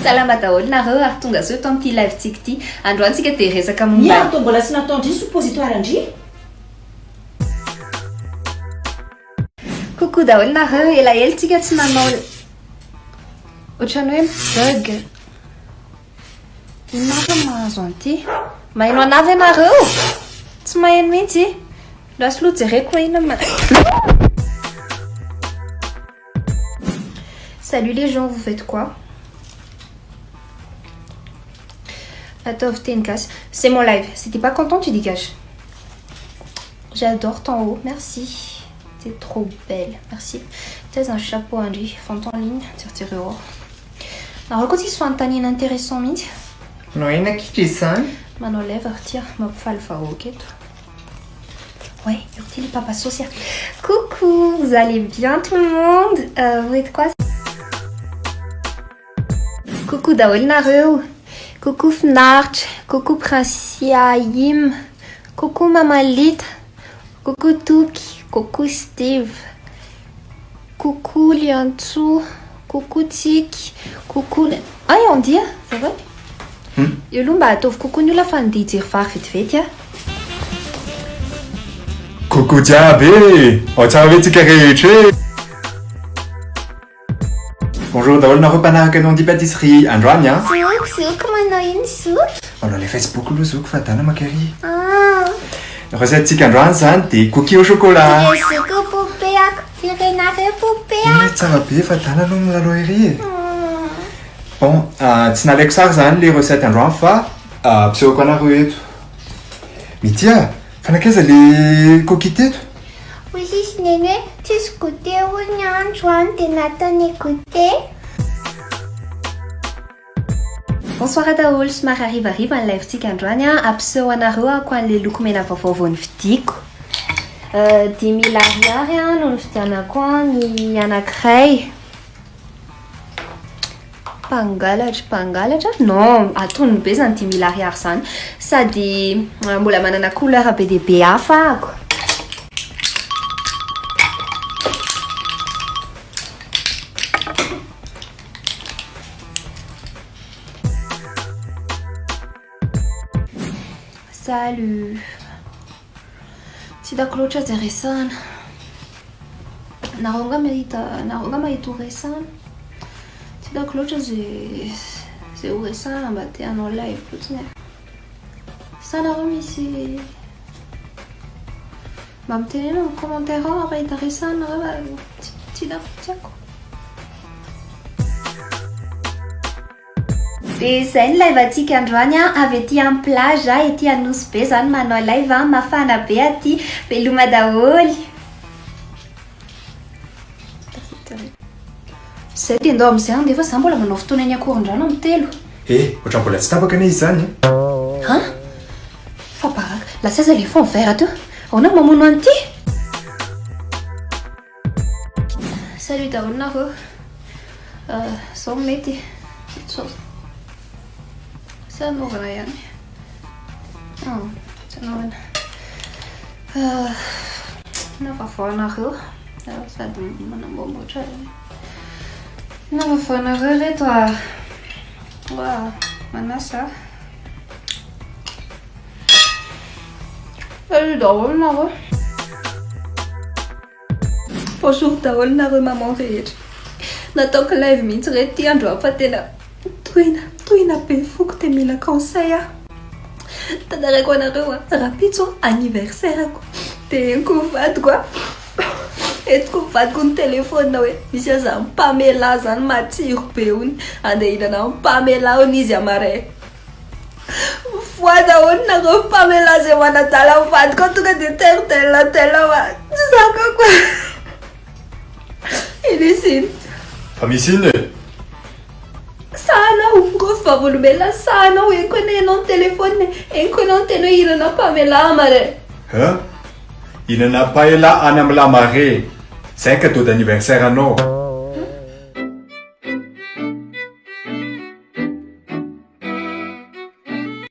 Salama daholo nareo ary tonga zao eto amin'ity live-tsika ity. Androantsika dia resaka momba. Mianto mbola tsy nataondry suppositoire andry. Coucou daholo nareo, elahelitsika tsy nanao ohatran'ny hoe bug. Inona mahazo an'ity? Maheno anavy ianareo? Tsy maheno mihitsy. Lasa loha jereko inona Salut les gens, vous faites quoi? Attends, t'es une casse. C'est mon live. Si t'es pas content, tu dégages. J'adore ton haut. Merci. T'es trop belle. Merci. T'as un chapeau, Andy. Font en ligne. Tire haut. Alors, quand ils sont en intéressant, Mid. Non, il y en a qui disent ça. Maintenant, lève, retire. Ma falfa, ok, ouais, les papas social. Coucou, vous allez bien tout le monde? Vous êtes quoi? Coucou Daol Nareu, coucou Fnarch, coucou Praciaïm, coucou Mamalit, coucou Tuki, coucou Steve, coucou Liantou, coucou Tik, coucou... Ah, on dit, ça va? Yolumba, tof coucou nous la fan dit dire far vite, ja? Coucou Diabé, on t'a envie de carrécher. Bonjour, Daol Narupana, canon di pâtisserie, Androania. Souk, comment on a une soupe? On a les Facebook le souk, fatana ma chérie. Ah. Recette tic Androan, des cookies au chocolat. Les sucres poupées, tu renards poupées. Ça va bien, fatana l'homme la loirie. Bon, tu n'as que les recettes Androan fa, pseudo qu'on a rué. Mais tiens, fana qu'est-ce les cookies têtes? Oui, si néné, tu écoutais ou non, Joan, t'es Nathan écouté. Bonsoir à Daoul, ce matin arrive un live tic Androania, absent à Naroa, quand les looks mènent à favor de ftique. 10 000 arrière, on fait un coin, il y en a créé. Pangalaj, non, attends, nous baisons 10 000 arrière, ça dit, bon, la manana couleur à PDP à faire, quoi. Salut. Sida klocha zeresan. Naronga maitu resan. Sida klocha ze uresan bate en live putne. Sana ici. Mam tenen un commentaire après intéressant sida tchako. Design live aty Androania avy ety amin'ny plage ety Anosy be zany manao live mafana be aty veloma daholo. Zay dia andao amin'izay dia efa za mbola manao fotoana ny akoron-drano amin'ny telo. Ohatran'ny mbola tsy tapaka anay izany. Ha? Fa baraka, la saiza les fonds verts ato. Ahoana mamono an'ity? Salut daholo nareo. Zao mety. Sanoana ihany. Sanoana. Navaovao anareo. Sady manamboamboatra. Navaovao anareo reto manasa. Salut daholo nareo. Bonjour daholo nareo maman rehetra. Nataoko live mihitsy reto ty andro fa tena tohina be foko te mila conseil. Tadareko anareo rapitso anniversaire ko. Te enko vadiko. Etko vadiko ny telefone na hoe misy aza Pamela zany matsiro be hony. Andeha hinana Pamela hony izy amare. Fois daholo nareo Pamela zay manadala vadiko tonga de tela zaka kwa. Ilisiny. Pamisine. Sana uprofa volumela sana uenkone non telefone enkone teno irana Pamela mare. Il n'a pas là en amla marée. C'est un cadeau d'anniversaire à nous.